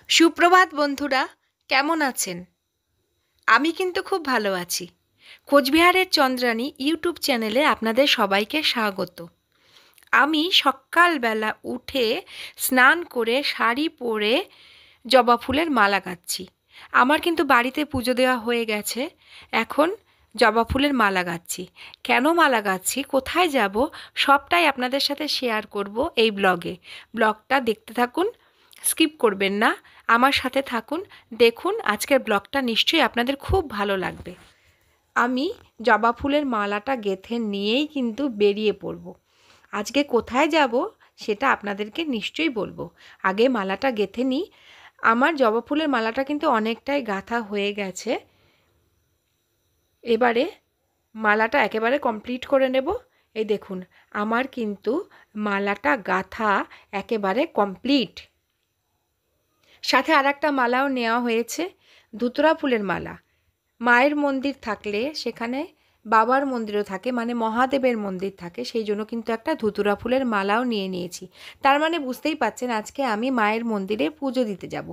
সুপ্রভাত বন্ধুরা, কেমন আছেন? আমি কিন্তু খুব ভালো আছি। কোচবিহারের চন্দ্রানী ইউটিউব চ্যানেলে আপনাদের সবাইকে স্বাগত। আমি সকালবেলা উঠে স্নান করে শাড়ি পরে জবা ফুলের মালা গাঁথছি। আমার কিন্তু বাড়িতে পুজো দেওয়া হয়ে গেছে। এখন জবা ফুলের মালা গাঁথছি। কেন মালা গাঁথছি, কোথায় যাব, সবটাই আপনাদের সাথে শেয়ার করব এই ব্লগে। ব্লগটা দেখতে থাকুন, স্কিপ করবেন না, আমার সাথে থাকুন। দেখুন, আজকের ব্লগটা নিশ্চয়ই আপনাদের খুব ভালো লাগবে। আমি জবা ফুলের মালাটা গেঁথে নিয়েই কিন্তু বেরিয়ে পড়ব। আজকে কোথায় যাব সেটা আপনাদেরকে নিশ্চয়ই বলবো। আগে মালাটা গেঁথে নিই। আমার জবা ফুলের মালাটা কিন্তু অনেকটাই গাঁথা হয়ে গেছে। এবারে মালাটা একেবারে কমপ্লিট করে নেব। এই দেখুন, আমার কিন্তু মালাটা গাঁথা একেবারে কমপ্লিট। সাথে আরেকটা মালাও নেওয়া হয়েছে, ধুতরা ফুলের মালা। মায়ের মন্দির থাকলে সেখানে বাবার মন্দিরও থাকে, মানে মহাদেবের মন্দির থাকে, সেই জন্য কিন্তু একটা ধুতুরা ফুলের মালাও নিয়ে নিয়েছি। তার মানে বুঝতেই পাচ্ছেন আজকে আমি মায়ের মন্দিরে পুজো দিতে যাব।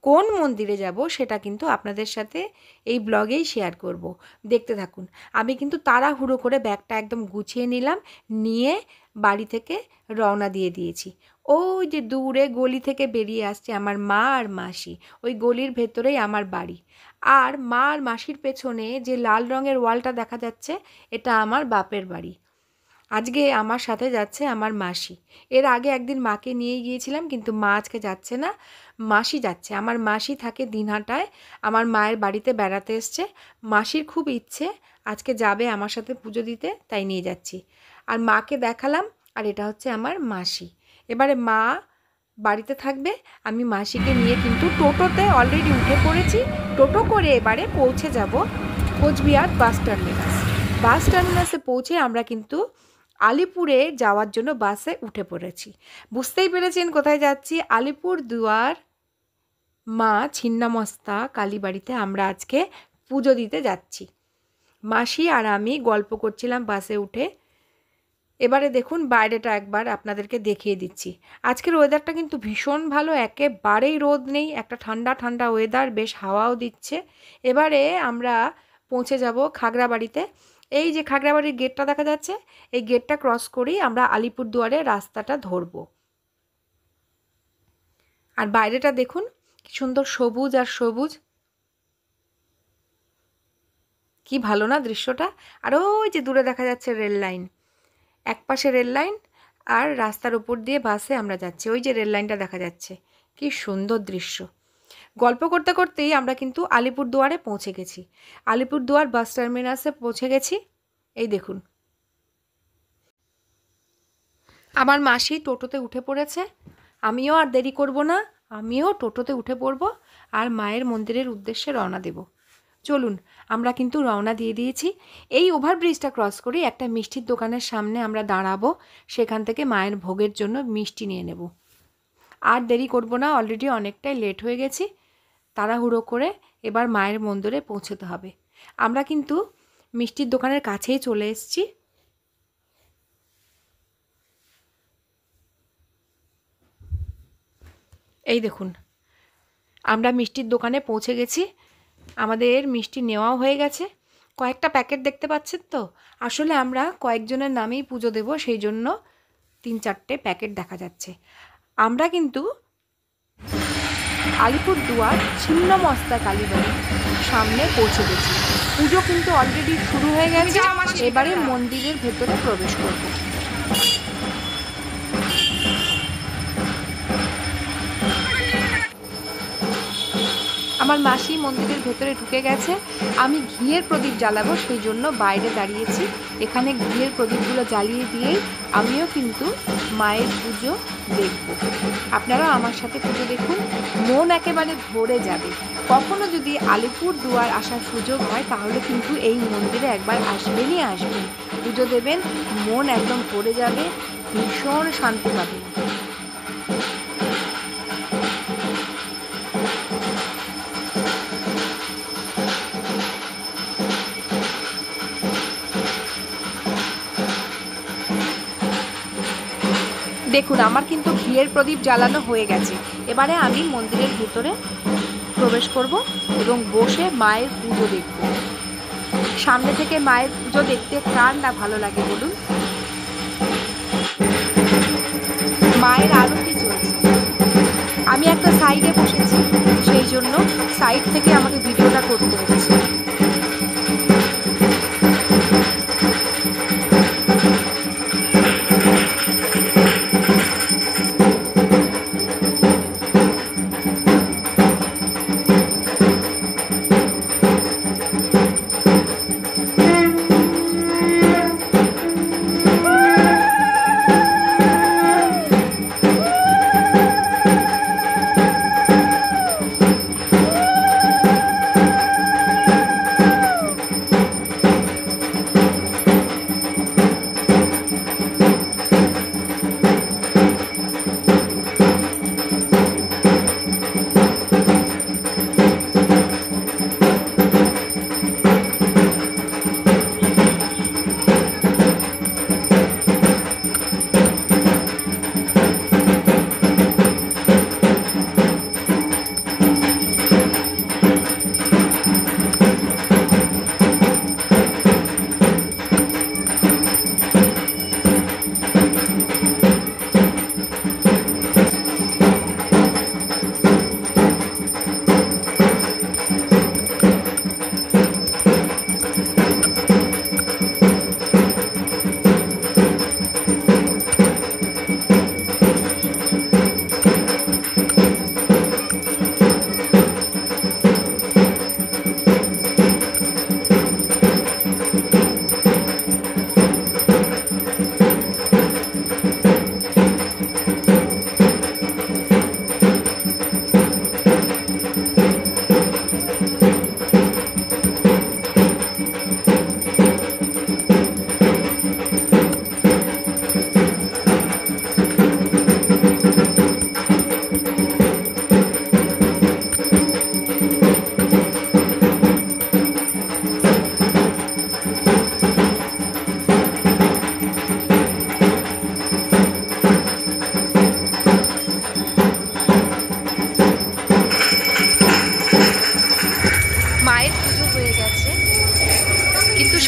কোন মন্দিরে যাব সেটা কিন্তু আপনাদের সাথে এই ব্লগেই শেয়ার করব। দেখতে থাকুন। আমি কিন্তু তাড়াহুড়ো করে ব্যাগটা একদম গুছিয়ে নিলাম, নিয়ে বাড়ি থেকে রওনা দিয়ে দিয়েছি। ওই যে দূরে গলি থেকে বেরিয়ে আসছে আমার মা আর মাসি, ওই গলির ভেতরেই আমার বাড়ি। আর মা আর মাসির পেছনে যে লাল রঙের ওয়ালটা দেখা যাচ্ছে, এটা আমার বাপের বাড়ি। আজকে আমার সাথে যাচ্ছে আমার মাসি। এর আগে একদিন মাকে নিয়ে গিয়েছিলাম, কিন্তু মা আজকে যাচ্ছে না, মাসি যাচ্ছে। আমার মাসি থাকে দিনহাটায়, আমার মায়ের বাড়িতে বেড়াতে এসছে। মাসির খুব ইচ্ছে আজকে যাবে আমার সাথে পুজো দিতে, তাই নিয়ে যাচ্ছি। আর মাকে দেখালাম, আর এটা হচ্ছে আমার মাসি। এবারে মা বাড়িতে থাকবে, আমি মাসিকে নিয়ে কিন্তু টোটোতে অলরেডি উঠে পড়েছি। টোটো করে এবারে পৌঁছে যাব কোচবিহার বাস টার্মিনাস। বাস টার্মিনাসে পৌঁছে আমরা কিন্তু আলিপুরে যাওয়ার জন্য বাসে উঠে পড়েছি। বুঝতেই পেরেছেন কোথায় যাচ্ছি, আলিপুর দুয়ার মা ছিন্নমস্তা কালীবাড়িতে আমরা আজকে পুজো দিতে যাচ্ছি। মাসি আর আমি গল্প করছিলাম বাসে উঠে। এবারে দেখুন বাইরেটা একবার আপনাদেরকে দেখিয়ে দিচ্ছি। আজকের ওয়েদারটা কিন্তু ভীষণ ভালো, একেবারেই রোদ নেই, একটা ঠান্ডা ঠান্ডা ওয়েদার, বেশ হাওয়াও দিচ্ছে। এবারে আমরা পৌঁছে যাব খাগড়াবাড়িতে। এই যে খাগড়াবাড়ির গেটটা দেখা যাচ্ছে, এই গেটটা ক্রস করেই আমরা আলিপুরদুয়ারের রাস্তাটা ধরব। আর বাইরেটা দেখুন কি সুন্দর, সবুজ আর সবুজ, কি ভালো না দৃশ্যটা। আর ওই যে দূরে দেখা যাচ্ছে রেল লাইন, একপাশে রেল লাইন আর রাস্তার উপর দিয়ে বাসে আমরা যাচ্ছি। ওই যে রেল লাইনটা দেখা যাচ্ছে, কি সুন্দর দৃশ্য। গল্প করতে করতেই আমরা কিন্তু আলিপুরদুয়ারে পৌঁছে গেছি। আলিপুরদুয়ার বাস টার্মিনাসে পৌঁছে গেছি। এই দেখুন, আমার মাসি টোটোতে উঠে পড়েছে। আমিও আর দেরি করব না, আমিও টোটোতে উঠে পড়ব আর মায়ের মন্দিরের উদ্দেশ্যে রওনা দেব। চলুন, আমরা কিন্তু রওনা দিয়ে দিয়েছি। এই ওভারব্রিজটা ক্রস করে একটা মিষ্টির দোকানের সামনে আমরা দাঁড়াবো, সেখান থেকে মায়ের ভোগের জন্য মিষ্টি নিয়ে নেব। আর দেরি করব না, অলরেডি অনেকটাই লেট হয়ে গেছি। তাড়াহুড়ো করে এবার মায়ের মন্দিরে পৌঁছতে হবে। আমরা কিন্তু মিষ্টির দোকানের কাছেই চলে এসেছি। এই দেখুন, আমরা মিষ্টির দোকানে পৌঁছে গেছি। আমাদের মিষ্টি নেওয়াও হয়ে গেছে। কয়েকটা প্যাকেট দেখতে পাচ্ছেন তো, আসলে আমরা কয়েকজনের নামেই পুজো দেব, সেই জন্য 3-4টে প্যাকেট দেখা যাচ্ছে। আমরা কিন্তু আলিপুরদুয়ার ছিন্নমস্তা কালীবাড়ির সামনে পৌঁছে গেছি। পুজো কিন্তু অলরেডি শুরু হয়ে গেছে। এবারে মন্দিরের ভেতরে প্রবেশ করব। আমার মাসি মন্দিরের ভেতরে ঢুকে গেছে। আমি ঘিয়ের প্রদীপ জ্বালাবো, সেই জন্য বাইরে দাঁড়িয়েছি। এখানে ঘিয়ের প্রদীপগুলো জ্বালিয়ে দিয়েই আমিও কিন্তু মায়ের পুজো দেখব। আপনারাও আমার সাথে পুজো দেখুন, মন একেবারে ভরে যাবে। কখনো যদি আলিপুরদুয়ার আসার সুযোগ হয় তাহলে কিন্তু এই মন্দিরে একবার আসবেনই আসবেন, পুজো দেবেন, মন একদম ভরে যাবে, ভীষণ শান্তি পাবেন। দেখুন আমার কিন্তু ঘিয়ের প্রদীপ জ্বালানো হয়ে গেছে। এবারে আমি মন্দিরের ভেতরে প্রবেশ করব এবং বসে মায়ের পুজো দেখব। সামনে থেকে মায়ের পুজো দেখতে কার না ভালো লাগে বলুন। মায়ের আরতি চলছে, আমি একটা সাইডে বসেছি, সেই জন্য সাইড থেকে আমাকে ভিডিওটা করতে হচ্ছে।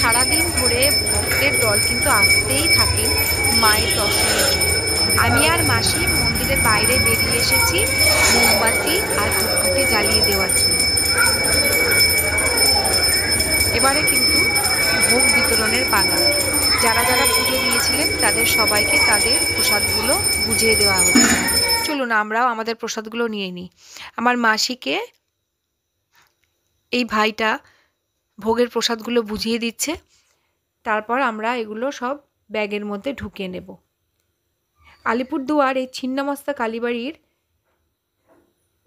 সারাদিন ধরে ভক্তের দল কিন্তু আসতেই থাকে মায়ের দর্শনের জন্য। আমি আর মাসি মন্দিরের বাইরে বেরিয়ে এসেছি মোমবাতি আর ধূপকাঠি জ্বালিয়ে দেওয়ার জন্য। এবারে কিন্তু ভোগ বিতরণের পালা। যারা যারা পুজো দিয়েছিলেন তাদের সবাইকে তাদের প্রসাদগুলো বুঝিয়ে দেওয়া হচ্ছে। চলুন আমরাও আমাদের প্রসাদগুলো নিয়ে নিই। আমার মাসিকে এই ভাইটা ভোগের প্রসাদগুলো বুঝিয়ে দিচ্ছে, তারপর আমরা এগুলো সব ব্যাগের মধ্যে ঢুকিয়ে নেব। আলিপুরদুয়ার এই ছিন্নমস্তা কালীবাড়ির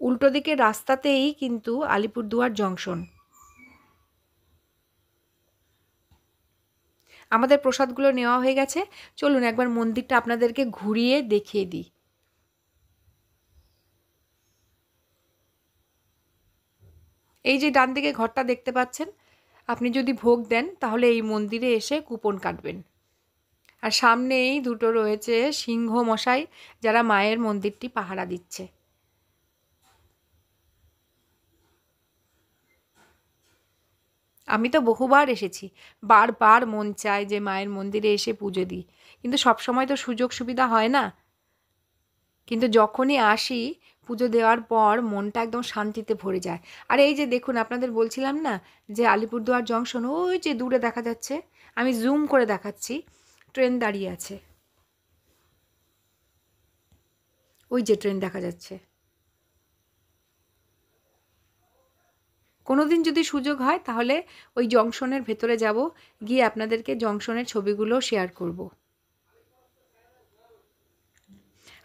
উল্টো দিকের রাস্তাতেই কিন্তু আলিপুরদুয়ার জংশন। আমাদের প্রসাদগুলো নেওয়া হয়ে গেছে, চলুন একবার মন্দিরটা আপনাদেরকে ঘুরিয়ে দেখিয়ে দিই। এই যে ডান দিকে ঘরটা দেখতে পাচ্ছেন, আপনি যদি ভোগ দেন তাহলে এই মন্দিরে এসে কুপন কাটবেন। আর সামনেই দুটো রয়েছে সিংহ মশাই, যারা মায়ের মন্দিরটি পাহারা দিচ্ছে। আমি তো বহুবার এসেছি, বারবার মন চায় যে মায়ের মন্দিরে এসে পুজো দিই, কিন্তু সবসময় তো সুযোগ সুবিধা হয় না। কিন্তু যখনই আসি পুজো দেওয়ার পর মনটা একদম শান্তিতে ভরে যায়। আর এই যে দেখুন, আপনাদের বলছিলাম না যে আলিপুরদুয়ার জংশন ওই যে দূরে দেখা যাচ্ছে, আমি জুম করে দেখাচ্ছি, ট্রেন দাঁড়িয়ে আছে, ওই যে ট্রেন দেখা যাচ্ছে। কোনোদিন যদি সুযোগ হয় তাহলে ওই জংশনের ভেতরে যাব, গিয়ে আপনাদেরকে জংশনের ছবিগুলো শেয়ার করব।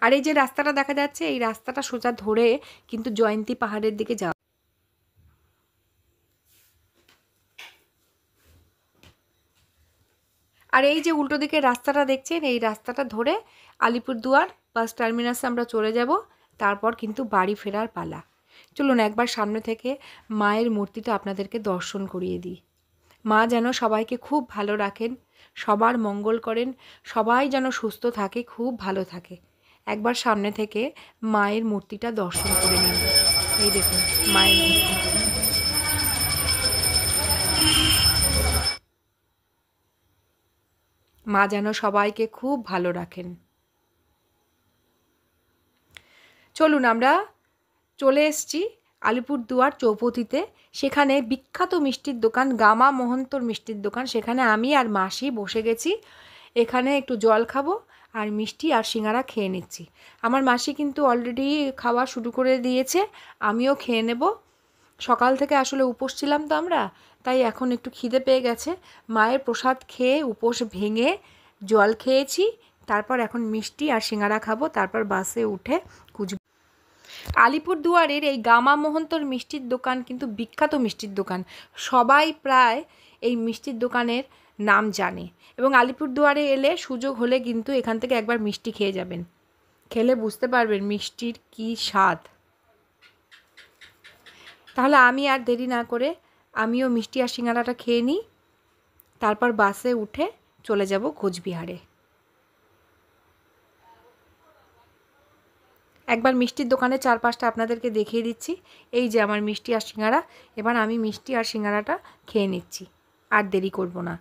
আর এই যে রাস্তাটা দেখা যাচ্ছে, এই রাস্তাটা সোজা ধরে কিন্তু জয়ন্তী পাহাড়ের দিকে যাওয়া। আর এই যে উল্টো দিকে রাস্তাটা দেখছেন, এই রাস্তাটা ধরে আলিপুরদুয়ার বাস টার্মিনাসে আমরা চলে যাব, তারপর কিন্তু বাড়ি ফেরার পালা। চলুন একবার সামনে থেকে মায়ের মূর্তিটা আপনাদেরকে দর্শন করিয়ে দিই। মা যেন সবাইকে খুব ভালো রাখেন, সবার মঙ্গল করেন, সবাই যেন সুস্থ থাকে, খুব ভালো থাকে। একবার সামনে থেকে মায়ের মূর্তিটা দর্শন করে নিন। এই দেখুন মায়ের মূর্তি। মা যেন সবাইকে খুব ভালো রাখেন। চলুন আমরা চলে এসেছি আলিপুরদুয়ার চৌপতিতে। সেখানে বিখ্যাত মিষ্টির দোকান গামা মোহন্তর মিষ্টির দোকান, সেখানে আমি আর মাসি বসে গেছি। এখানে একটু জল খাবো আর মিষ্টি আর সিঙ্গারা খেয়ে নিচ্ছি। আমার মাসি কিন্তু অলরেডি খাওয়া শুরু করে দিয়েছে, আমিও খেয়ে নেব। সকাল থেকে আসলে উপোস ছিলাম তো আমরা, তাই এখন একটু খিদে পেয়ে গেছে। মায়ের প্রসাদ খেয়ে উপোস ভেঙে জল খেয়েছি, তারপর এখন মিষ্টি আর সিঙ্গারা খাবো, তারপর বাসে উঠে আলিপুরদুয়ারের এই গামা মোহন্তর মিষ্টির দোকান কিন্তু বিখ্যাত মিষ্টির দোকান। সবাই প্রায় এই মিষ্টির দোকানের নাম জানে, এবং আলিপুরদুয়ারে এলে সুযোগ হলে কিন্তু এখান থেকে একবার মিষ্টি খেয়ে যাবেন। খেলে বুঝতে পারবেন মিষ্টির কী স্বাদ। তাহলে আমি আর দেরি না করে আমিও মিষ্টি আর সিঙ্গারাটা খেয়ে নিই, তারপর বাসে উঠে চলে যাব কোচবিহারে। একবার মিষ্টির দোকানের চারপাশটা আপনাদেরকে দেখিয়ে দিচ্ছি। এই যে আমার মিষ্টি আর সিঙ্গারা, এবার আমি মিষ্টি আর সিঙ্গারাটা খেয়ে নিচ্ছি, আর দেরি করব না।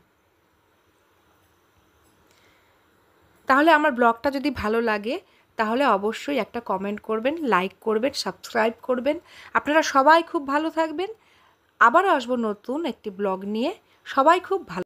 তাহলে আমার ব্লগটা যদি ভালো লাগে তাহলে অবশ্যই একটা কমেন্ট করবেন, লাইক করবেন, সাবস্ক্রাইব করবেন। আপনারা সবাই খুব ভালো থাকবেন। আবারও আসবো নতুন একটি ব্লগ নিয়ে। সবাই খুব ভালো